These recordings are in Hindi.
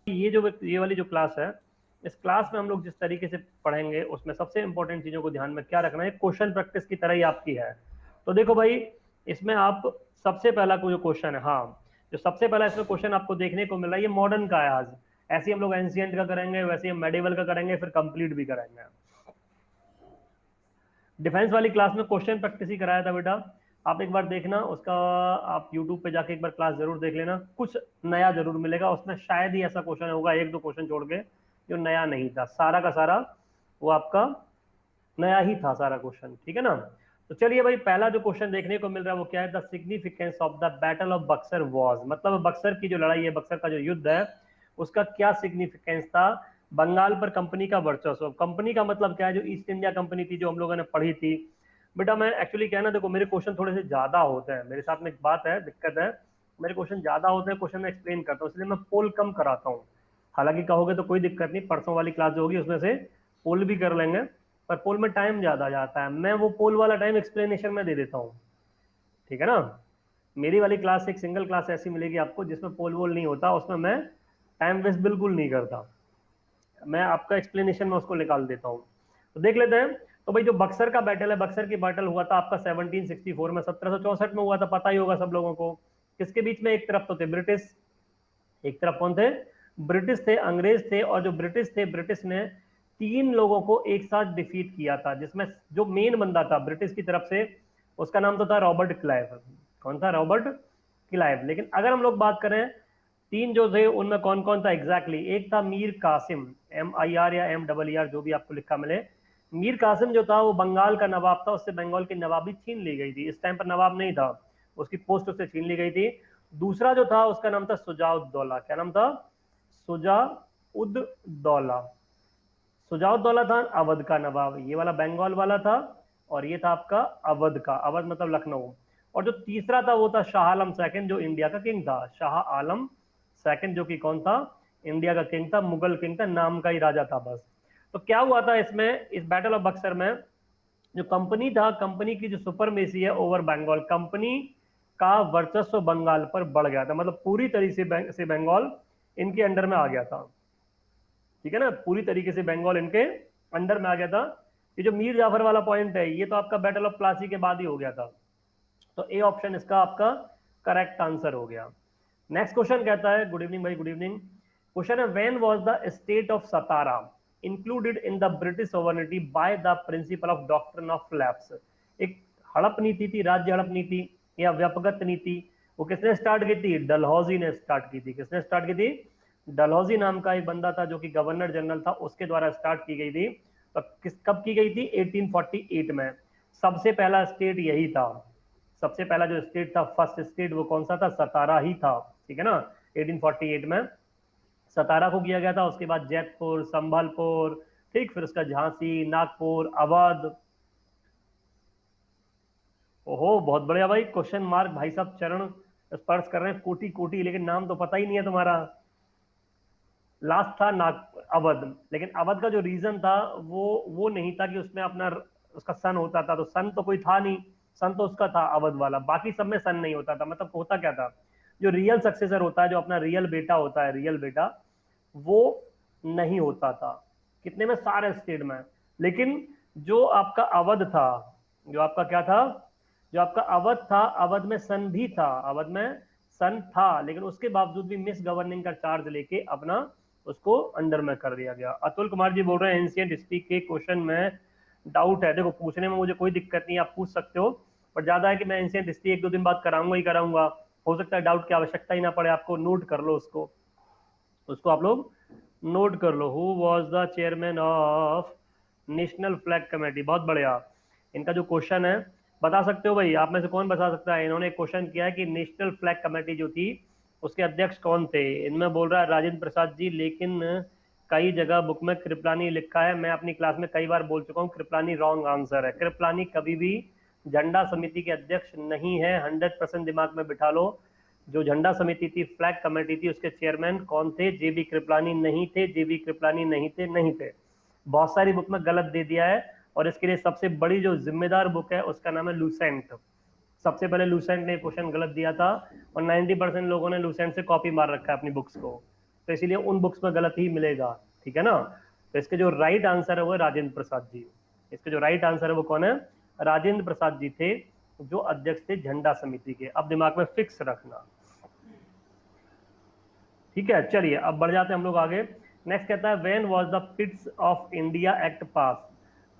ये वाली जो क्लास है, इस क्लास में हम लोग जिस तरीके से पढ़ेंगे उसमें सबसे इंपॉर्टेंट चीजों को ध्यान में क्या रखना है, क्वेश्चन प्रैक्टिस की तरह ही आपकी है। तो देखो भाई, इसमें आप सबसे पहला को जो क्वेश्चन है, हाँ, जो सबसे पहला इसमें क्वेश्चन आपको देखने को मिल रहा है, ये मॉडर्न का है आज। ऐसे ही हम लोग एंशियंट का करेंगे, वैसे ही हम मेडिवल का करेंगे, फिर कंप्लीट भी करेंगे। डिफेंस वाली क्लास में क्वेश्चन प्रैक्टिस ही कराया था बेटा, आप एक बार देखना उसका, आप यूट्यूब पे जाके एक बार क्लास जरूर देख लेना, कुछ नया जरूर मिलेगा उसमें, शायद ही ऐसा क्वेश्चन होगा एक दो क्वेश्चन छोड़ के जो नया नहीं था, सारा का सारा वो आपका नया ही था सारा क्वेश्चन, ठीक है ना। तो चलिए भाई, पहला जो क्वेश्चन देखने को मिल रहा है वो क्या है, the significance of the battle of Buxar was, मतलब बक्सर की जो लड़ाई है, बक्सर का जो युद्ध है, उसका क्या सिग्निफिकेंस था। बंगाल पर कंपनी का वर्चस्व, कंपनी का मतलब क्या है, जो ईस्ट इंडिया कंपनी थी जो हम लोगों ने पढ़ी थी। बेटा मैं एक्चुअली क्या है ना, देखो मेरे क्वेश्चन थोड़े से ज्यादा होते हैं, मेरे साथ में एक बात है, दिक्कत है, मेरे क्वेश्चन ज्यादा होते हैं, क्वेश्चन में एक्सप्लेन करता हूँ, इसलिए मैं पोल कम कराता हूँ। हालांकि कहोगे तो कोई दिक्कत नहीं, परसों वाली क्लास जो होगी उसमें से पोल भी कर लेंगे, पर पोल में टाइम ज्यादा जाता है, मैं वो पोल वाला टाइम एक्सप्लेनेशन में दे देता हूँ, ठीक है ना। मेरी वाली क्लास एक सिंगल क्लास ऐसी मिलेगी आपको जिसमें पोल वोल नहीं होता, उसमें मैं टाइम वेस्ट बिल्कुल नहीं करता, मैं आपका एक्सप्लेनेशन में उसको निकाल देता हूँ। तो देख लेते हैं। तो भाई जो बक्सर का बैटल है, बक्सर की बैटल हुआ था आपका 1764 में, 1764 में हुआ था, पता ही होगा सब लोगों को। किसके बीच में, एक तरफ तो थे ब्रिटिश, एक तरफ कौन थे, ब्रिटिश थे, अंग्रेज थे, और जो ब्रिटिश थे, ब्रिटिश ने तीन लोगों को एक साथ डिफीट किया था, जिसमें जो मेन बंदा था ब्रिटिश की तरफ से, उसका नाम तो था रॉबर्ट क्लाइव। कौन था, रॉबर्ट क्लाइव। लेकिन अगर हम लोग बात करें तीन जो थे उनमें कौन कौन था एग्जैक्टली, एक था मीर कासिम, MIR या MER, जो भी आपको लिखा मिले। मीर कासिम जो था वो बंगाल का नवाब था, उससे बंगाल की नवाबी छीन ली गई थी, इस टाइम पर नवाब नहीं था, उसकी पोस्ट उससे छीन ली गई थी। दूसरा जो था उसका नाम था सुजाउद्दौला, क्या नाम था, सुजाउद्दौला। सुजाउद्दौला था अवध का नवाब, ये वाला बंगाल वाला था, और ये था आपका अवध का, अवध मतलब लखनऊ। और जो तीसरा था वो था शाह आलम सेकंड, जो इंडिया का किंग था, शाह आलम सेकंड, जो कि कौन था, इंडिया का किंग था, मुगल किंग था, नाम का ही राजा था बस। तो क्या हुआ था इसमें, इस बैटल ऑफ बक्सर में, जो कंपनी था, कंपनी की जो सुपरमेसी है ओवर बंगाल, कंपनी का वर्चस्व बंगाल पर बढ़ गया था, मतलब पूरी तरीके से बंगाल इनके अंडर में आ गया था, ठीक है ना, पूरी तरीके से बंगाल इनके अंडर में आ गया था। ये जो मीर जाफर वाला पॉइंट है, ये तो आपका बैटल ऑफ प्लासी के बाद ही हो गया था, तो ए ऑप्शन इसका आपका करेक्ट आंसर हो गया। नेक्स्ट क्वेश्चन कहता है, गुड इवनिंग भाई, गुड इवनिंग। क्वेश्चन है, when was the state of Satara included in the British sovereignty by the principle of doctrine of lapse. एक हड़प नीति थी, राज्य हड़प नीति या व्यापगत नीति, वो किसने स्टार्ट की थी, डलहौजी ने स्टार्ट की थी। किसने स्टार्ट की थी, डलहौजी नाम का एक बंदा था जो कि गवर्नर जनरल था, उसके द्वारा स्टार्ट की गई थी। तो किस कब की गई थी, 1848 में। सबसे पहला स्टेट यही था, सबसे पहला जो स्टेट था, फर्स्ट स्टेट, वो कौन सा था, सतारा ही था, ठीक है ना। 1848 में सतारा को किया गया था, उसके बाद जयपुर, संभलपुर, ठीक, फिर उसका झांसी, नागपुर, अवध। ओहो बहुत बढ़िया भाई, क्वेश्चन मार्क भाई साहब चरण स्पर्श कर रहे हैं, कोटि कोटि, लेकिन नाम तो पता ही नहीं है तुम्हारा। लास्ट था नाग अवध, लेकिन अवध का जो रीजन था वो नहीं था कि उसमें अपना उसका सन होता था, तो सन तो कोई था नहीं, सन तो उसका था अवध वाला, बाकी सब में सन नहीं होता था। मतलब होता क्या था, जो रियल सक्सेसर होता है, जो अपना रियल बेटा होता है, रियल बेटा, वो नहीं होता था, कितने में, सारे स्टेट में। लेकिन जो आपका अवध था, जो आपका क्या था, जो आपका अवध था, अवध में सन भी था, अवध में सन था, लेकिन उसके बावजूद भी मिस गवर्निंग का चार्ज लेके अपना उसको अंडर में कर दिया गया। अतुल कुमार जी बोल रहे हैं एंशियंट हिस्ट्री के क्वेश्चन में डाउट है, देखो पूछने में मुझे कोई दिक्कत नहीं है, आप पूछ सकते हो, पर ज्यादा है कि मैं एंशियंट हिस्ट्री एक दो दिन बाद कराऊंगा ही कराऊंगा, हो सकता है डाउट की आवश्यकता ही ना पड़े आपको, नोट कर लो उसको, उसको आप लोग नोट कर लो। Who was the chairman of national flag committee, बहुत बढ़िया। इनका जो क्वेश्चन है, बता सकते हो भाई, आप में से कौन बता सकता है, इन्होंने क्वेश्चन किया है कि नेशनल फ्लैग कमेटी जो थी उसके अध्यक्ष कौन थे। इनमें बोल रहा है राजेंद्र प्रसाद जी, लेकिन कई जगह बुक में कृपलानी लिखा है, मैं अपनी क्लास में कई बार बोल चुका हूँ, कृपलानी रॉन्ग आंसर है, कृपलानी कभी भी झंडा समिति के अध्यक्ष नहीं है, 100% दिमाग में बिठा लो। जो झंडा समिति थी, फ्लैग कमेटी थी, उसके चेयरमैन कौन थे, JB कृपलानी नहीं थे, JB कृपलानी नहीं थे, नहीं थे। बहुत सारी बुक में गलत दे दिया है, और इसके लिए सबसे बड़ी जो जिम्मेदार बुक है उसका नाम है लूसेंट। सबसे पहले लूसेंट ने क्वेश्चन गलत दिया था, और 90% लोगों ने लूसेंट से कॉपी मार रखा है अपनी बुक्स को, तो इसीलिए उन बुक्स में गलत ही मिलेगा, ठीक है ना। तो इसके जो राइट आंसर है वो है राजेंद्र प्रसाद जी। इसके जो राइट आंसर है वो कौन है, राजेंद्र प्रसाद जी थे, जो अध्यक्ष थे झंडा समिति के। अब दिमाग में फिक्स रखना, ठीक है। चलिए अब बढ़ जाते हैं हम लोग आगे। नेक्स्ट कहता है when was the Pitt's of India act pass.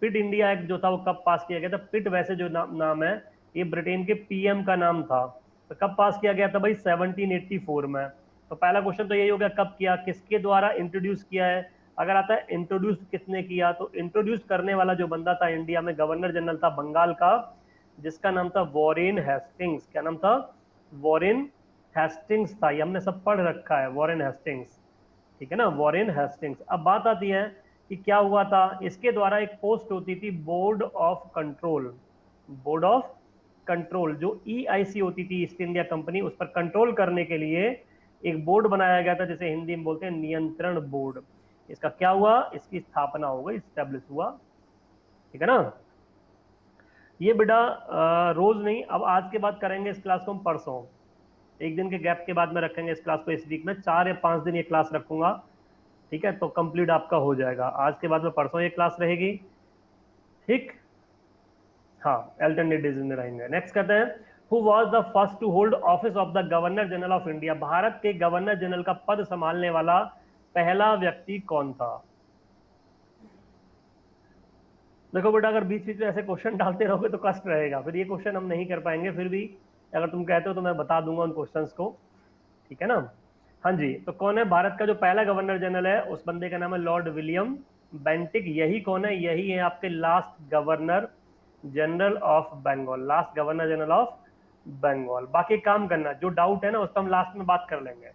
Pitt India act जो था वो कब पास किया गया था। पिट वैसे जो नाम है ये ब्रिटेन के पीएम का नाम था। तो कब पास किया गया था भाई, 1784 में। तो पहला क्वेश्चन तो यही हो गया, कब किया, किसके द्वारा इंट्रोड्यूस किया है। अगर आता है इंट्रोड्यूस किसने किया, तो इंट्रोड्यूस करने वाला जो बंदा था इंडिया में, गवर्नर जनरल था बंगाल का, जिसका नाम था वॉरेन हेस्टिंग्स। क्या नाम था, वॉरेन हेस्टिंग्स था। ये हमने सब पढ़ रखा है, वॉरेन हेस्टिंग्स, ठीक है ना, वॉरेन हेस्टिंग्स। अब बात आती है कि क्या हुआ था। इसके द्वारा एक पोस्ट होती थी board of control. Board of control जो ईआईसी होती थी, ईस्ट इंडिया कंपनी, उस पर कंट्रोल करने के लिए एक बोर्ड बनाया गया था, जिसे हिंदी में बोलते हैं नियंत्रण बोर्ड। इसका क्या हुआ, इसकी स्थापना हो गई, स्टेब्लिश हुआ, ठीक है ना। ये बेटा रोज नहीं, अब आज के बाद करेंगे इस क्लास को हम परसों, एक दिन के गैप के बाद में रखेंगे इस क्लास को। इस वीक में 4 या 5 दिन ये क्लास रखूंगा, ठीक है, तो कंप्लीट आपका हो जाएगा। आज के बाद में परसों ये क्लास रहेगी, ठीक। हाँ, अल्टरनेट डेज में रहेंगे। नेक्स्ट कहते हैं who was the first to hold office of the governor general of India. Bharat के गवर्नर जनरल का पद संभालने वाला पहला व्यक्ति कौन था। देखो बेटा, अगर बीच बीच में ऐसे क्वेश्चन डालते रहोगे तो कष्ट रहेगा, फिर ये क्वेश्चन हम नहीं कर पाएंगे। फिर भी अगर तुम कहते हो तो मैं बता दूंगा उन क्वेश्चंस को, ठीक है ना। हाँ जी, तो कौन है भारत का जो पहला गवर्नर जनरल है, उस बंदे का नाम है लॉर्ड विलियम बेंटिक। यही कौन है, यही है आपके last governor general of Bengal, last governor general of Bengal. बाकी काम करना, जो डाउट है ना उस पर हम लास्ट में बात कर लेंगे।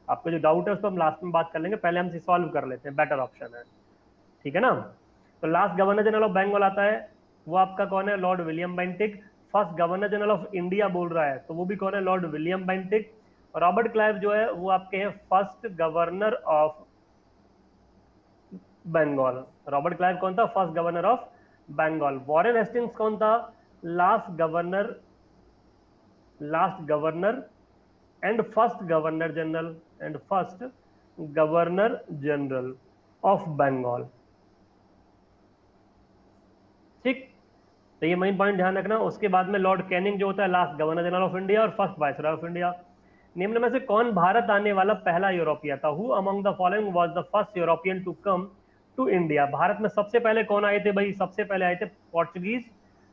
आपको जो डाउट है उस पर हम लास्ट में बात कर लेंगे, पहले हम सॉल्व कर लेते हैं, बेटर ऑप्शन है, ठीक है ना। तो last governor general of Bengal आता है, वो आपका कौन है, Lord William Bentinck. First governor general of India बोल रहा है, तो वो भी कौन है, लॉर्ड विलियम बेंटिक। रॉबर्ट क्लाइव जो है वो आपके हैं first governor of Bengal. Robert Clive कौन था, first governor of Bengal. Warren Hastings कौन था, last governor, last governor and first governor general, and first governor general of Bengal, ठीक। तो ये मेन पॉइंट ध्यान रखना। उसके बाद में लॉर्ड कैनिंग जो होता है last governor general of India और फर्स्ट वाइसरॉय ऑफ इंडिया। निम्न में से कौन भारत आने वाला पहला यूरोपीय था। Who among the following was the first European to come to India. Bharat में सबसे पहले कौन आए थे भाई, सबसे पहले आए थे पोर्चुगीज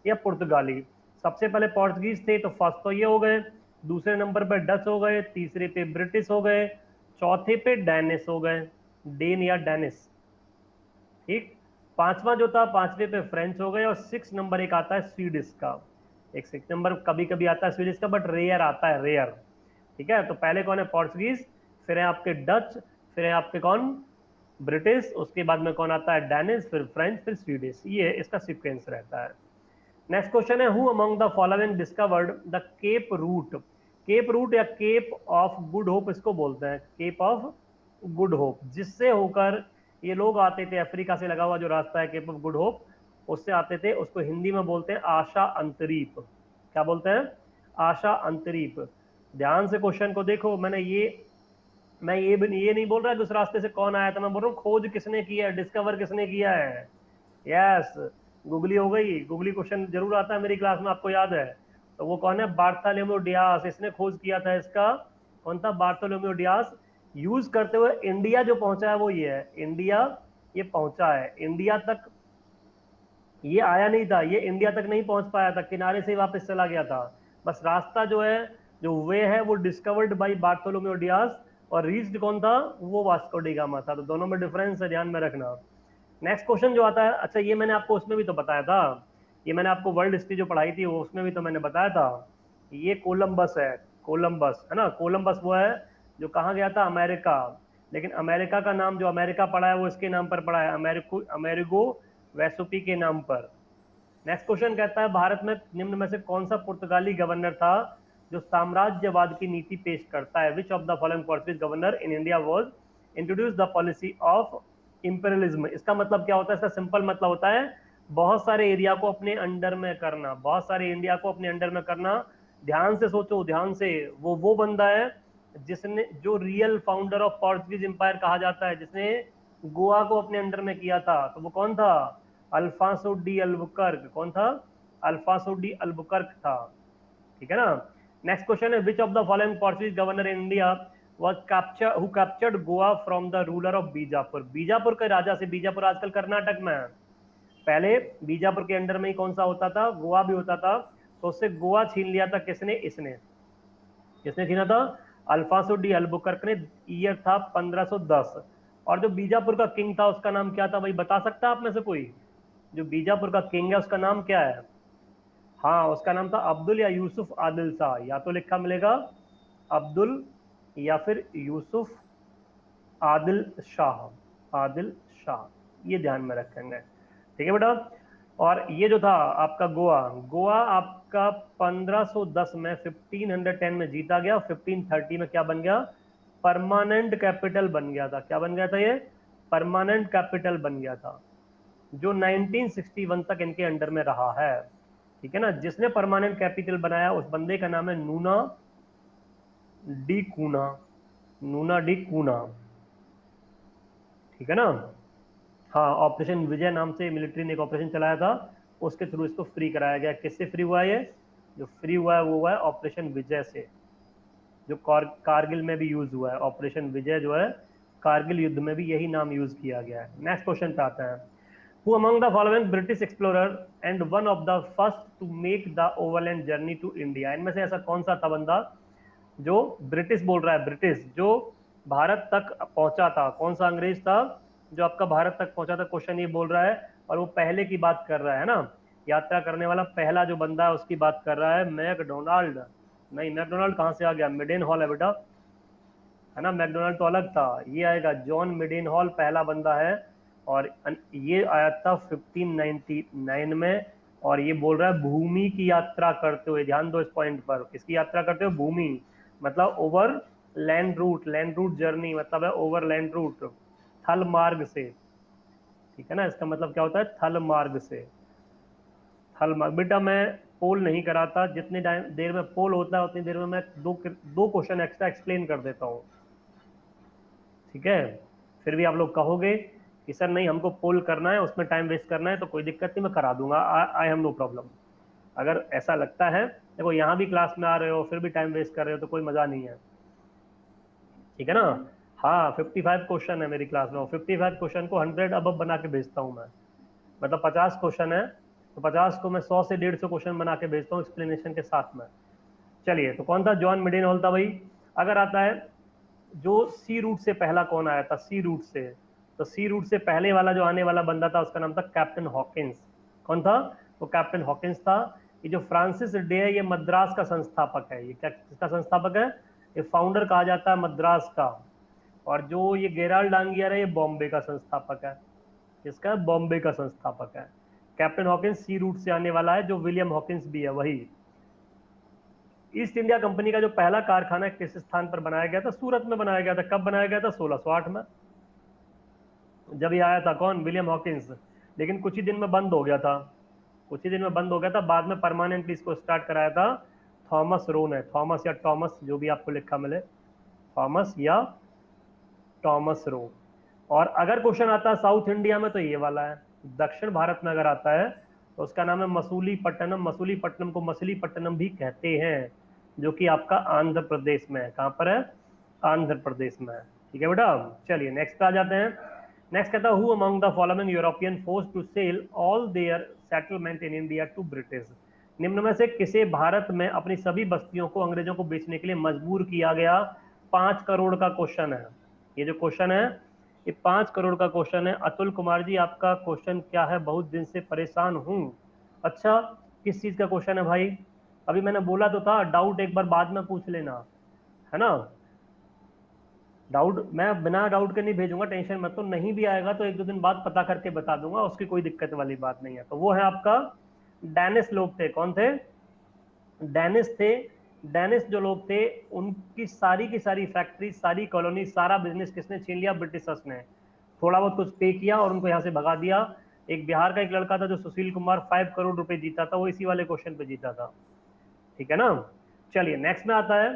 या पुर्तगाली। सबसे पहले पोर्चुगीज थे, तो फर्स्ट तो ये हो गए। दूसरे नंबर पे डच हो गए, तीसरे पे ब्रिटिश हो गए, चौथे पे डैनिश हो गए, डेन या डैनिश, ठीक। पांचवा जो था, पांचवे पे फ्रेंच हो गए, और 6 नंबर एक आता है स्वीडिश का। एक 6 नंबर कभी कभी आता है स्वीडिश का, बट रेयर आता है, रेयर, ठीक है। तो पहले कौन है, पोर्चुगीज, फिर है आपके डच, फिर है आपके कौन, ब्रिटिश, उसके बाद में कौन आता है, डैनिश, फिर फ्रेंच, फिर स्वीडिश। ये इसका सीक्वेंस रहता है। नेक्स्ट क्वेश्चन है who among the following discovered the cape route. Cape route या केप ऑफ गुड होप इसको बोलते हैं, केप ऑफ गुड होप, जिससे होकर ये लोग आते थे, अफ्रीका से लगा हुआ जो रास्ता है केप ऑफ गुड होप, उससे आते थे। उसको हिंदी में बोलते हैं आशा अंतरीप। क्या बोलते हैं, आशा अंतरीप। ध्यान से क्वेश्चन को देखो, मैं ये नहीं बोल रहा कि उस रास्ते से कौन आया था, मैं बोल रहा हूँ खोज किसने किया है, डिस्कवर किसने किया है। यस, गूगली हो गई, गूगली क्वेश्चन जरूर आता है मेरी क्लास में, आपको याद है। तो वो कौन है, बार्थोलोमेव डियास, इसने खोज किया था इसका। कौन था, बार्थोलोमेव डियास। यूज करते हुए इंडिया जो पहुंचा है वो ये है, इंडिया ये पहुंचा है, इंडिया तक ये आया नहीं था, ये इंडिया तक नहीं पहुंच पाया था, किनारे से ही वापस चला गया था। बस रास्ता जो है, जो वे है, वो डिस्कवर्ड बाई बार्थोलोमेव डियास, और रीच्ड कौन था, वो वास्को डी गामा था। तो दोनों में डिफरेंस है, ध्यान में रखना। नेक्स्ट क्वेश्चन जो आता है, अच्छा ये मैंने आपको उसमें भी तो बताया था, ये मैंने आपको वर्ल्ड हिस्ट्री जो पढ़ाई थी वो उसमें भी तो मैंने बताया था। ये कोलंबस है, कोलंबस है ना, कोलंबस वो है जो कहाँ गया था, अमेरिका। लेकिन अमेरिका का नाम, जो अमेरिका पड़ा है वो इसके नाम पर पड़ा है, अमेरिगो वेसुपी के नाम पर। नेक्स्ट क्वेश्चन कहता है भारत में निम्न में से कौन सा पुर्तगाली गवर्नर था जो साम्राज्यवाद की नीति पेश करता है। Which of the following Portuguese governor in India was introduce the policy of imperialism. इसका मतलब क्या होता है, इसका सिंपल मतलब होता है बहुत सारे एरिया को अपने अंडर में करना, बहुत सारे इंडिया को अपने अंडर में करना। ध्यान से सोचो, ध्यान से, वो बंदा है जिसने, जो real founder of Portuguese empire कहा जाता है, जिसने गोवा को अपने अंडर में किया था, तो वो कौन था? Alfonso de Albuquerque. कौन था? अल्फांसो डी अल्बुकर्क था। ठीक है ना। नेक्स्ट क्वेश्चन है, which of the following Portuguese governor in India was captured who captured Goa from the ruler of Bijapur. Bijapur के राजा से, बीजापुर आजकल कर्नाटक में है, पहले बीजापुर के अंडर में ही कौन सा होता था? गोवा भी होता था। तो उससे गोवा छीन लिया था किसने? इसने। किसने छीना था? अल्फांसो डी अल्बुकर्क ने। ईयर था 1510। और जो बीजापुर का किंग था उसका नाम क्या था भाई, बता सकता है आप में से कोई? जो बीजापुर का किंग है उसका नाम क्या है? हाँ, उसका नाम था अब्दुल या यूसुफ आदिल शाह। या तो लिखा मिलेगा अब्दुल या फिर यूसुफ आदिल शाह। आदिल शाह, ये ध्यान में रखेंगे। ठीक है बेटा। और ये जो था आपका गोवा, गोवा आपका 1510 में, 1510 में जीता गया। 1530 में क्या बन गया? परमानेंट कैपिटल बन गया था। क्या बन गया था? ये परमानेंट कैपिटल बन गया था, जो 1961 तक इनके अंडर में रहा है। ठीक है ना। जिसने परमानेंट कैपिटल बनाया उस बंदे का नाम है नूना डी कूना। नूना डी कूना। ठीक है ना। हाँ, ऑपरेशन विजय नाम से मिलिट्री ने एक ऑपरेशन चलाया था, उसके थ्रू इसको फ्री कराया गया। किससे फ्री हुआ है ये? जो फ्री हुआ है वो हुआ है ऑपरेशन विजय से, जो कारगिल में भी यूज हुआ है। ऑपरेशन विजय जो है, कारगिल युद्ध में भी यही नाम यूज किया गया है। नेक्स्ट क्वेश्चन पे आते हैं। Who among the following British explorer and one of the first to make the overland journey to India. इनमें से ऐसा कौन सा था बंदा जो, ब्रिटिश बोल रहा है, ब्रिटिश जो भारत तक पहुंचा था? कौन सा अंग्रेज था जो आपका भारत तक पहुंचा था? क्वेश्चन ये बोल रहा है, और वो पहले की बात कर रहा है ना। यात्रा करने वाला पहला जो बंदा है उसकी बात कर रहा है। मैकडोनाल्ड नहीं, मैकडोनाल्ड कहां से आ गया? मिडेन हॉल है बेटा, है ना। मैकडोनाल्ड तो अलग था, ये आएगा जॉन मिडेन हॉल, पहला बंदा है। और ये आया था 1599 में। और ये बोल रहा है भूमि की यात्रा करते हुए, ध्यान दो इस पॉइंट पर, किसकी यात्रा करते हुए? भूमि, मतलब over land route. Land route journey मतलब है ओवर लैंड रूट, थल मार्ग से। ठीक है ना। इसका मतलब क्या होता है? थल मार्ग से। थल मार्ग। बेटा मैं पोल नहीं कराता, जितनी देर में पोल होता है उतनी देर में मैं दो क्वेश्चन एक्स्ट्रा एक्सप्लेन कर देता हूँ। ठीक है। फिर भी आप लोग कहोगे कि सर नहीं, हमको पोल करना है, उसमें टाइम वेस्ट करना है, तो कोई दिक्कत नहीं, मैं करा दूंगा। I have no problem. अगर ऐसा लगता है, देखो यहाँ भी क्लास में आ रहे हो फिर भी टाइम वेस्ट कर रहे हो तो कोई मजा नहीं है। ठीक है ना। हाँ, 55 क्वेश्चन है मेरी क्लास में, 55 क्वेश्चन को 100 अब बना के भेजता हूँ मैं। मतलब 50 क्वेश्चन है, तो 50 को मैं 100 से 150 क्वेश्चन बना के भेजता हूँ एक्सप्लेनेशन के साथ में। चलिए, तो कौन था? जॉन मिडेन हॉल था भाई। अगर आता है जो सी रूट से पहला कौन आया था? सी रूट से, तो सी रूट से पहले वाला जो आने वाला बंदा था उसका नाम था कैप्टन हॉकिंस। कौन था? तो कैप्टन हॉकिंस था। ये जो फ्रांसिस डे है, ये मद्रास का संस्थापक है। ये क्या, किसका संस्थापक है? ये फाउंडर कहा जाता है मद्रास का। और जो ये गेराल्ड डांगियर है, ये बॉम्बे का संस्थापक है। किसका? बॉम्बे का संस्थापक है। कैप्टन हॉकिंस सी रूट से आने वाला है, जो विलियम हॉकिंस भी है वही। ईस्ट इंडिया कंपनी का जो पहला कारखाना किस स्थान पर बनाया गया था? सूरत में बनाया गया था। कब बनाया गया था? 1608 में, जब ये आया था कौन? William Hawkins. लेकिन कुछ ही दिन में बंद हो गया था, कुछ ही दिन में बंद हो गया था। बाद में परमानेंटली इसको स्टार्ट कराया था थॉमस रो ने। थॉमस या टॉमस, जो भी आपको लिखा मिले, थॉमस या टॉमस रो। और अगर क्वेश्चन आता है साउथ इंडिया में तो ये वाला है। दक्षिण भारत में अगर आता है तो उसका नाम है मसूलीपट्टनम। मसूलीपट्टनम को मछलीपट्टनम भी कहते हैं, जो कि आपका आंध्र प्रदेश में है। कहां पर है? आंध्र प्रदेश में है। ठीक है बेटा। चलिए नेक्स्ट आ जाते हैं। नेक्स्ट कहता है, who among the following European force to sell all their settlement in India to British. निम्न में से किसे भारत में अपनी सभी बस्तियों को अंग्रेजों को बेचने के लिए मजबूर किया गया? 5 करोड़ का क्वेश्चन है ये जो क्वेश्चन है, ये 5 करोड़ का क्वेश्चन है। अतुल कुमार जी, आपका क्वेश्चन क्या है? बहुत दिन से परेशान हूं। अच्छा, किस चीज का क्वेश्चन है भाई? अभी मैंने बोला तो था, डाउट एक बार बाद में पूछ लेना, है ना। डाउट मैं बिना डाउट के नहीं भेजूंगा, टेंशन मत। तो नहीं भी आएगा तो 1-2 दिन बाद पता करके बता दूंगा, उसकी कोई दिक्कत वाली बात नहीं है। तो वो है आपका डैनिश लोग थे। कौन थे? डेनिस थे। डेनिस जो लोग थे, उनकी सारी की सारी फैक्ट्री, सारी कॉलोनी, सारा बिजनेस किसने छीन लिया? ब्रिटिशर्स ने। थोड़ा बहुत कुछ पे किया और उनको यहाँ से भगा दिया। एक बिहार का एक लड़का था जो सुशील कुमार, 5 करोड़ रुपए जीता था, वो इसी वाले क्वेश्चन पे जीता था। ठीक है ना। चलिए नेक्स्ट में आता है,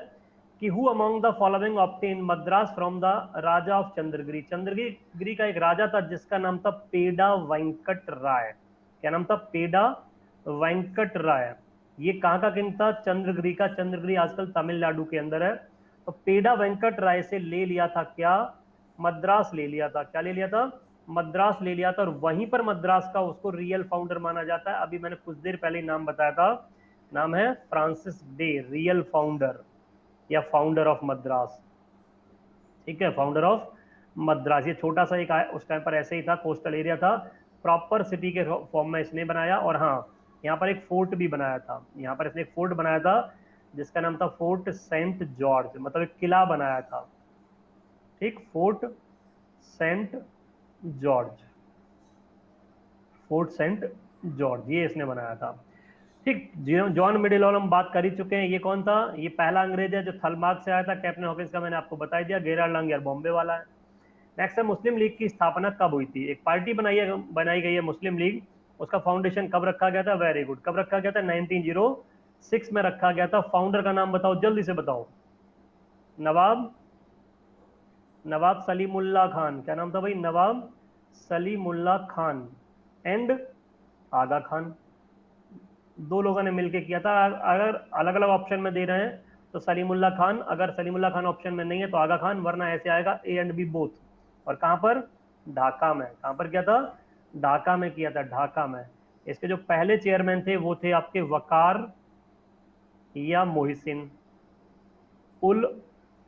कि who among the following obtain Madras from the Raja of Chandragiri. Chandragiri का एक राजा था जिसका नाम था पेड़ा वेंकट राय। क्या नाम था? पेड़ा वेंकट राय। ये कहाँ का किंग था? चंद्रगिरी का। चंद्रगिरी आजकल तमिलनाडु के अंदर है। तो पेड़ा वेंकट राय से ले लिया था क्या? मद्रास ले लिया था। क्या ले लिया था? मद्रास ले लिया था। और वहीं पर मद्रास का उसको रियल फाउंडर माना जाता है। अभी मैंने कुछ देर पहले ही नाम बताया था, नाम है फ्रांसिस डे, रियल फाउंडर या फाउंडर ऑफ मद्रास। ठीक है, फाउंडर ऑफ मद्रास। ये छोटा सा एक उस टाइम पर ऐसे ही था, कोस्टल एरिया था, प्रॉपर सिटी के फॉर्म में इसने बनाया। और हाँ, यहाँ पर एक फोर्ट भी बनाया था। यहाँ पर इसने एक फोर्ट बनाया था जिसका नाम था फोर्ट सेंट जॉर्ज, मतलब एक किला बनाया था। ठीक, fort Saint George, fort Saint George ये इसने बनाया था। ठीक, जॉन मिडिलॉल हम बात कर ही चुके हैं। ये कौन था? ये पहला अंग्रेज है जो थलमार्ग से आया था। कैप्टन हॉकिंस का मैंने आपको बता दिया। गेराल्ड लांग बॉम्बे वाला है। नेक्स्ट है, मुस्लिम लीग की स्थापना कब हुई थी? एक पार्टी बनाई गई है मुस्लिम लीग, उसका फाउंडेशन कब रखा गया था? वेरी गुड, कब रखा गया था? 1906 में रखा गया था। फाउंडर का नाम बताओ, जल्दी से बताओ। नवाब नवाब सलीमुल्लाह खान। क्या नाम था भाई? नवाब सलीमुल्लाह खान एंड आगा खान। दो लोगों ने मिलकर किया था। अगर अलग अलग ऑप्शन में दे रहे हैं तो सलीमुल्लाह खान, अगर सलीमुल्लाह खान ऑप्शन में नहीं है तो आगा खान, वरना ऐसे आएगा ए एंड बी बोथ। और कहां पर? ढाका में। कहां पर किया था? ढाका में किया था, ढाका में। इसके जो पहले चेयरमैन थे वो थे आपके वकार या मोहसिन उल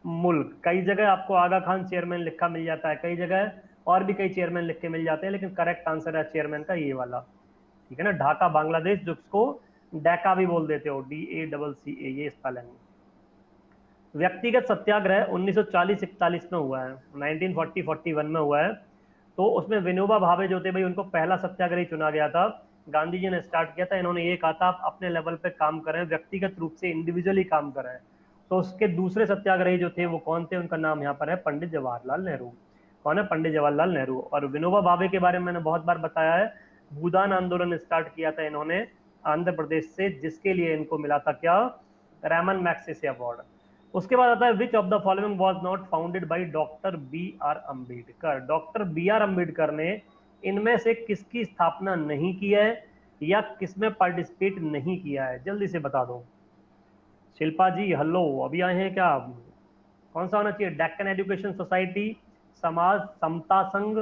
मुल्क। कई जगह आपको आगा खान चेयरमैन लिखा मिल जाता है, कई जगह और भी कई चेयरमैन लिख के मिल जाते हैं, लेकिन करेक्ट आंसर है चेयरमैन का ये वाला। ठीक है ना, ढाका बांग्लादेश, जिसको डैका भी बोल देते हो, DACCA, ये स्पेलिंग। व्यक्तिगत सत्याग्रह 1940-41 में हुआ है, 1940-41 में हुआ है। तो उसमें विनोबा भावे जो थे भाई, उनको पहला सत्याग्रही चुना गया था। गांधी जी ने स्टार्ट किया था। इन्होंने ये कहा था आप अपने लेवल पे काम करें, व्यक्तिगत रूप से इंडिविजुअली काम करें। तो उसके दूसरे सत्याग्रही जो थे वो कौन थे? उनका नाम यहाँ पर है पंडित जवाहरलाल नेहरू। कौन है? पंडित जवाहरलाल नेहरू। और विनोबा भावे के बारे में मैंने बहुत बार बताया है। भूदान आंदोलन स्टार्ट किया था इन्होंने आंध्र प्रदेश से, जिसके लिए इनको मिला था क्या? Ramon Magsaysay award. उसके बाद आता है, which of the following was not founded by doctor B.R. Ambedkar. Doctor B.R. Ambedkar ने इनमें से किसकी स्थापना नहीं की है या किसमें पार्टिसिपेट नहीं किया है? जल्दी से बता दो। शिल्पा जी हेलो, अभी आए हैं क्या? कौन सा होना चाहिए? Deccan education society, Samaj Samata Sangh,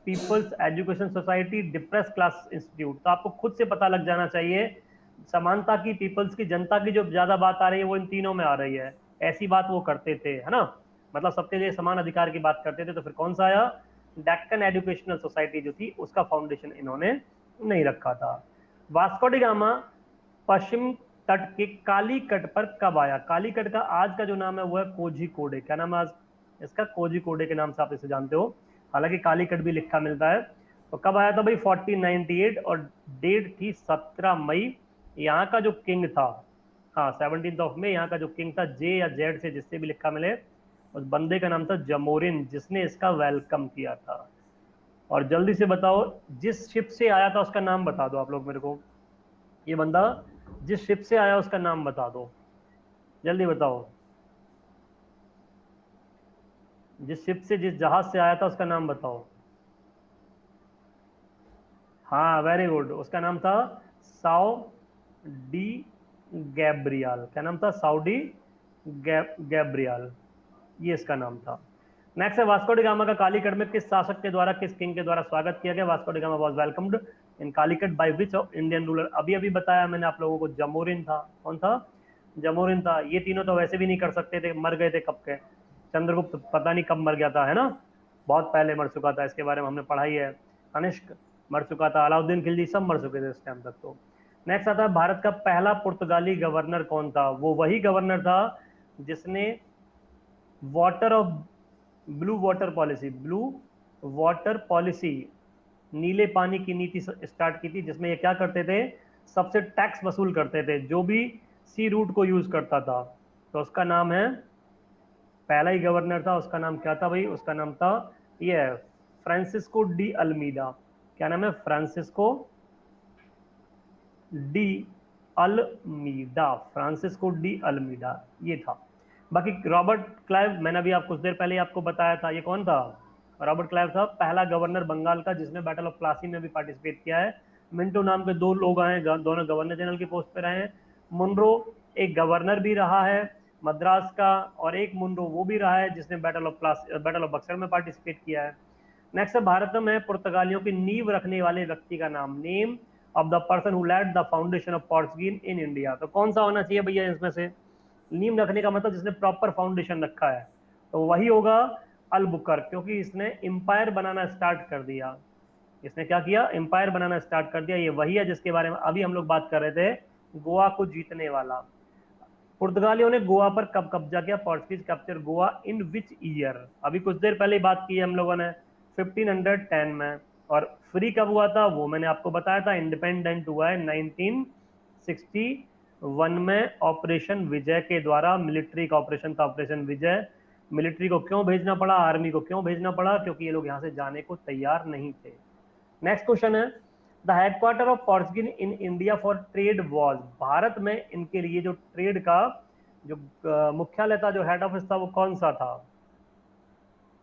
people's education society, depress class institute. तो आपको खुद से पता लग जाना चाहिए। समानता की, पीपल्स की, जनता की जो ज्यादा बात आ रही है वो इन तीनों में आ रही है। ऐसी बात वो करते थे, है ना, मतलब सबके लिए समान अधिकार की बात करते थे। तो फिर कौन सा आया? डेक्कन एजुकेशनल सोसाइटी जो थी उसका फाउंडेशन इन्होंने नहीं रखा था। वास्को डी गामा पश्चिम तट के कालीकट पर कब आया? कालीकट का आज का जो नाम है वो है कोझिकोडे। क्या नाम है आज इसका? कोझिकोडे के नाम से आप इसे जानते हो, हालांकि कालीकट भी लिखा मिलता है। तो कब आया था भाई? 1498, और डेट थी 17 मई। यहाँ का जो किंग था, हाँ 17 यहाँ का जो किंग था, जे या जेड से जिससे भी लिखा मिले, उस बंदे का नाम था जमोरिन, जिसने इसका वेलकम किया था। और जल्दी से बताओ, जिस शिप से आया था उसका नाम बता दो आप लोग मेरे को। ये बंदा जिस शिप से आया उसका नाम बता दो, जल्दी बताओ। जिस शिप से, जिस जहाज से आया था उसका नाम बताओ। हाँ वेरी गुड, उसका नाम था साउ डी गैब्रियल। क्या नाम था? साउडी गैब्रियल, ये इसका नाम था। नेक्स्ट है, वास्को डी गामा का कालीकट में किस शासक के द्वारा, किस किंग के द्वारा स्वागत किया गया? Vasco D gamma was welcomed in Calicut by which of Indian ruler? अभी अभी बताया मैंने आप लोगों को, जमोरिन था। कौन था? जमोरिन था। ये तीनों तो वैसे भी नहीं कर सकते थे, मर गए थे कब के। चंद्रगुप्त पता नहीं कब मर गया था, है ना, बहुत पहले मर चुका था, इसके बारे में हमने पढ़ाई है। कनिष्क मर चुका था, अलाउद्दीन खिलजी सब मर चुके थे उस टाइम तक। तो नेक्स्ट आता है, भारत का पहला पुर्तगाली गवर्नर कौन था? वो वही गवर्नर था जिसने water of blue water policy, नीले पानी की नीति स्टार्ट की थी, जिसमें ये क्या करते थे? सबसे टैक्स वसूल करते थे जो भी सी रूट को यूज करता था। तो उसका नाम है, पहला ही गवर्नर था, उसका नाम क्या था भाई? उसका नाम था, ये है फ्रांसिस्को डी अल्मीडा। क्या नाम है? Francisco de Almeida, Francisco de Almeida ये था। बाकी रॉबर्ट क्लाइव, मैंने अभी आप कुछ देर पहले ही आपको बताया था, ये कौन था? रॉबर्ट क्लाइव था पहला गवर्नर बंगाल का जिसने बैटल ऑफ प्लासी में भी पार्टिसिपेट किया है। मिंटो नाम के दो लोग आए, दोनों गवर्नर जनरल की पोस्ट पे रहे हैं। मुनरो एक गवर्नर भी रहा है मद्रास का, और एक मुनरो वो भी रहा है जिसने बैटल ऑफ बक्सर में पार्टिसिपेट किया है। नेक्स्ट है, भारत में पुर्तगालियों की नींव रखने वाले व्यक्ति का नाम, name of the person who led the foundation of Portuguese in India. तो कौन सा होना चाहिए भैया इसमें से? नींव रखने का मतलब जिसने प्रॉपर फाउंडेशन रखा है, तो वही होगा अलबुकर, क्योंकि इसने एम्पायर बनाना स्टार्ट कर दिया। इसने क्या किया? एम्पायर बनाना स्टार्ट कर दिया। ये वही है जिसके बारे में अभी हम लोग बात कर रहे थे, गोवा को जीतने वाला। पुर्तगालियों ने गोवा पर कब कब्जा किया? Portuguese capture Goa in which year? अभी कुछ देर पहले ही बात की है हम लोगों ने, 1510 में। और फ्री कब हुआ था वो मैंने आपको बताया था, इंडिपेंडेंट हुआ है 1961 में, ऑपरेशन विजय के द्वारा। मिलिट्री का ऑपरेशन था ऑपरेशन विजय। मिलिट्री को क्यों भेजना पड़ा, आर्मी को क्यों भेजना पड़ा? क्योंकि ये लोग यहाँ से जाने को तैयार नहीं थे। नेक्स्ट क्वेश्चन है, the headquarter of Portuguese in India for trade was? Bharat में इनके लिए जो ट्रेड का जो मुख्यालय था, जो हेड ऑफिस था, वो कौन सा था?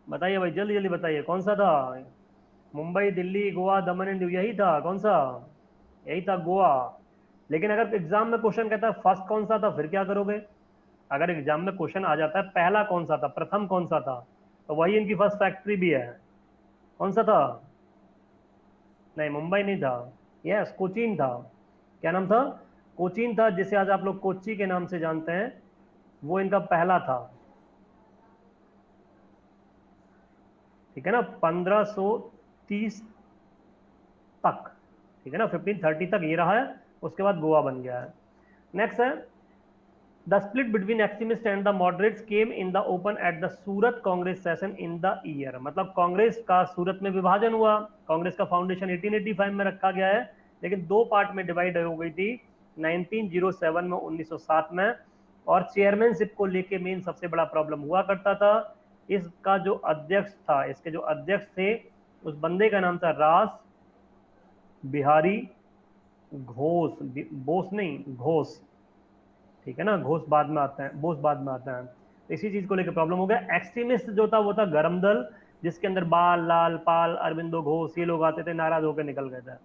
बताइए भाई, जल्दी जल्दी बताइए, कौन सा था? मुंबई, दिल्ली, गोवा, दमन एंड दीव, यही था? कौन सा? यही था, गोवा। लेकिन अगर एग्जाम में क्वेश्चन कहता है फर्स्ट कौन सा था, फिर क्या करोगे? अगर एग्जाम में क्वेश्चन आ जाता है पहला कौन सा था, प्रथम कौन सा था, तो वही इनकी फर्स्ट फैक्ट्री भी है। कौन सा था? नहीं, मुंबई नहीं था। यस, कोचीन था। क्या नाम था? कोचीन था, जिसे आज आप लोग कोच्चि के नाम से जानते हैं। वो इनका पहला था। ठीक है ना, 1530 तक। ठीक है ना, 1530 तक ये रहा है, उसके बाद गोवा बन गया है। नेक्स्ट है, the split between extremist and the moderates came in the open at the Surat Congress session in the year? मतलब कांग्रेस का सूरत में विभाजन हुआ। कांग्रेस का फाउंडेशन 1885 में रखा गया है, लेकिन दो पार्ट में डिवाइड हो गई थी 1907 में, 1907 में। और चेयरमैनशिप को लेके मेन सबसे बड़ा प्रॉब्लम हुआ करता था। इसका जो अध्यक्ष था, इसके जो अध्यक्ष थे, उस बंदे का नाम था रास बिहारी घोष। बोस नहीं, घोष। ठीक है ना, घोष बाद में आता है, बोस बाद में आता है। तो इसी चीज को लेकर प्रॉब्लम हो गया। एक्सट्रीमिस्ट जो था वो था गरम दल, जिसके अंदर बाल लाल पाल अरविंदो घोष, ये लोग आते थे, नाराज होकर निकल गए थे।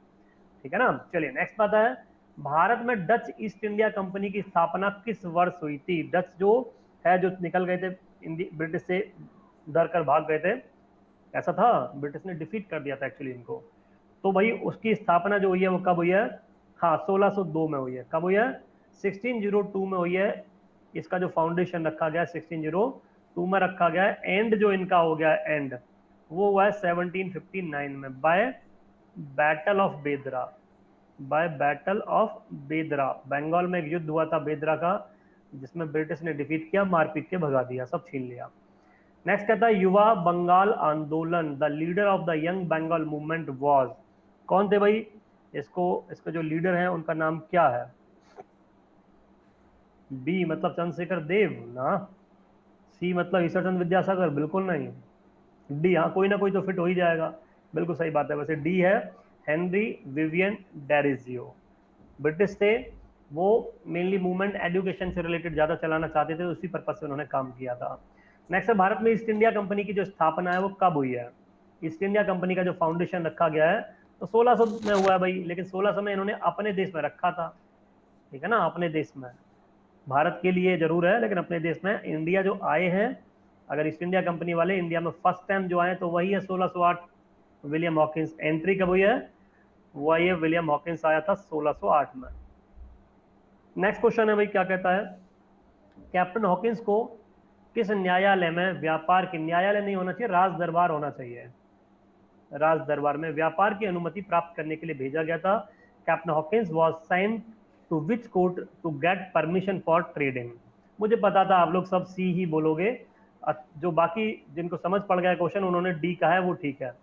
ठीक है ना, चलिए नेक्स्ट बात है, भारत में डच ईस्ट इंडिया कंपनी की स्थापना किस वर्ष हुई थी? डच जो है, जो निकल गए थे ब्रिटिश से, डर कर भाग गए थे, ऐसा था, ब्रिटिश ने डिफीट कर दिया था एक्चुअली इनको। तो भाई उसकी स्थापना जो हुई है वो कब हुई है? हाँ, 1602 में हुई है। कब हुई है? 1602 में हुई है। इसका जो फाउंडेशन रखा गया 1602 में रखा गया है। एंड जो इनका हो गया एंड, वो हुआ है 1759 में, बाय बैटल ऑफ बेदरा। बाय बैटल ऑफ बेदरा, बंगाल में एक युद्ध हुआ था बेदरा का, जिसमें ब्रिटिश ने डिफीट किया, मारपीट के भगा दिया, सब छीन लिया। नेक्स्ट कहता है, युवा बंगाल आंदोलन, the leader of the young Bengal movement was? कौन थे भाई? इसको इसके जो लीडर हैं उनका नाम क्या है? बी मतलब चंद्रशेखर देव ना? सी मतलब ईश्वर चंद्र विद्यासागर? बिल्कुल नहीं। डी, हाँ कोई ना कोई तो फिट हो ही जाएगा। बिल्कुल सही बात है, वैसे डी है, हेनरी विवियन डेरिजियो। ब्रिटिश थे वो, मेनली मूवमेंट एजुकेशन से रिलेटेड ज्यादा चलाना चाहते थे, उसी पर्पज से उन्होंने काम किया था। नेक्स्ट है, भारत में ईस्ट इंडिया कंपनी की जो स्थापना है वो कब हुई है? ईस्ट इंडिया कंपनी का जो फाउंडेशन रखा गया है, तो 1600 में हुआ है भाई, लेकिन 1600 में इन्होंने अपने देश में रखा था। ठीक है ना, अपने देश में। भारत के लिए जरूर है, लेकिन अपने देश में। इंडिया जो आए हैं, अगर ईस्ट इंडिया कंपनी वाले इंडिया में फर्स्ट टाइम जो आए, तो वही है 1608, विलियम हॉकिंस। एंट्री कब हुई है? वही है, विलियम हॉकिंस आया था 1608 में। नेक्स्ट क्वेश्चन है भाई, क्या कहता है, कैप्टन हॉकिंस को किस न्यायालय में व्यापार की, न्यायालय नहीं होना चाहिए, राज दरबार होना चाहिए, राज दरबार में व्यापार की अनुमति प्राप्त करने के लिए भेजा गया था? Captain Hawkins was sent to which court to get permission for trading? मुझे पता था आप लोग सब सी ही बोलोगे। जो बाकी जिनको समझ पड़ गया क्वेश्चन, उन्होंने डी कहा है, वो ठीक है।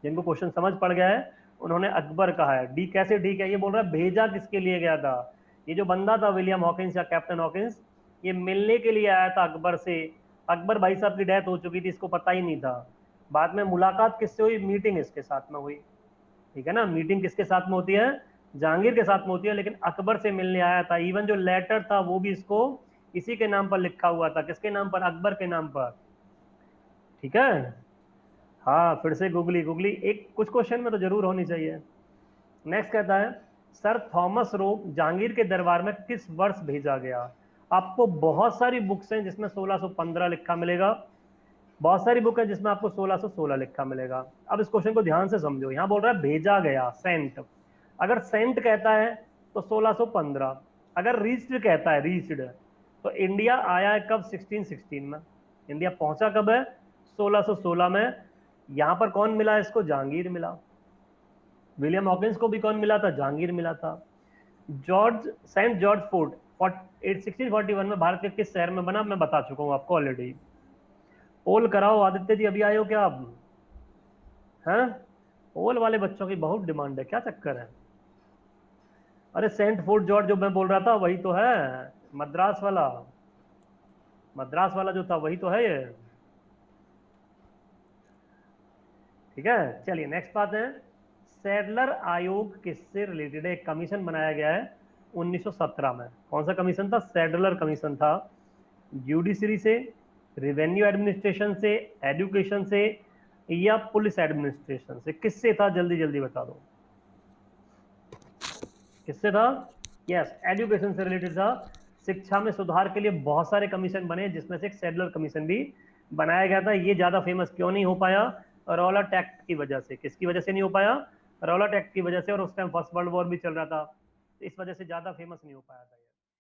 जिनको क्वेश्चन समझ पड़ गया है, उन्होंने अकबर कहा है। डी कैसे ठीक है? ये बोल रहा है भेजा किसके लिए गया था? ये जो बंदा था विलियम हॉकिंस या कैप्टन हॉकिंस, ये मिलने के लिए आया था अकबर से। अकबर भाई साहब की डेथ हो चुकी थी, इसको पता ही नहीं था। बाद में मुलाकात किससे हुई? मीटिंग इसके साथ में हुई। ठीक है ना, मीटिंग किसके साथ में होती है? जहांगीर के साथ में होती है, लेकिन अकबर से मिलने आया था। इवन जो लेटर था वो भी इसको इसी के नाम पर लिखा हुआ था, किसके नाम पर? अकबर के नाम पर। ठीक है, हाँ फिर से गूगली गूगली, एक कुछ क्वेश्चन में तो जरूर होनी चाहिए। नेक्स्ट कहता है, सर थॉमस रो जहांगीर के दरबार में किस वर्ष भेजा गया? आपको बहुत सारी बुक्स हैं जिसमें 1615 लिखा मिलेगा, बहुत सारी बुक है जिसमें आपको 1616 लिखा मिलेगा। अब इस क्वेश्चन को ध्यान से समझो, यहाँ बोल रहा है भेजा गया, सेंट। अगर सेंट कहता है तो 1615, अगर रीच्ड कहता है, रीच्ड, तो इंडिया आया है कब? 1616 में। इंडिया पहुंचा कब है? 1616 में। यहां पर कौन मिला इसको? जहांगीर मिला। विलियम हॉकिंस को भी कौन मिला था? जहांगीर मिला था। जॉर्ज सेंट जॉर्ज फोर्ट 1641 में भारत के किस शहर में बना? मैं बता चुका हूं आपको ऑलरेडी। पोल कराओ आदित्य जी, अभी आए हो क्या आप? हैं? पोल वाले बच्चों की बहुत डिमांड है, क्या चक्कर है? अरे सेंट फोर्ट जॉर्ज जो मैं बोल रहा था वही तो है, मद्रास वाला। मद्रास वाला जो था वही तो है ये। ठीक है, चलिए नेक्स्ट बात है, सैडलर आयोग किससे रिलेटेड है? एक कमीशन बनाया गया है 1917 में। कौन सा कमीशन था? सैडलर कमीशन था। जुडिशरी से, रिवेन्यू एडमिनिस्ट्रेशन से, एजुकेशन से, या पुलिस एडमिनिस्ट्रेशन से? किससे था? जल्दी जल्दी बता दो, किससे था? यस, एजुकेशन से रिलेटेड था। शिक्षा में सुधार के लिए बहुत सारे कमीशन बने, जिसमें से एक सैडलर कमीशन भी बनाया गया था। ये ज्यादा फेमस क्यों नहीं हो पाया? रॉलट एक्ट की वजह से। किसकी वजह से नहीं हो पाया? रॉलट एक्ट की वजह से, और उस टाइम फर्स्ट वर्ल्ड वॉर भी चल रहा था, इस वजह से ज्यादा फेमस नहीं हो पाया था।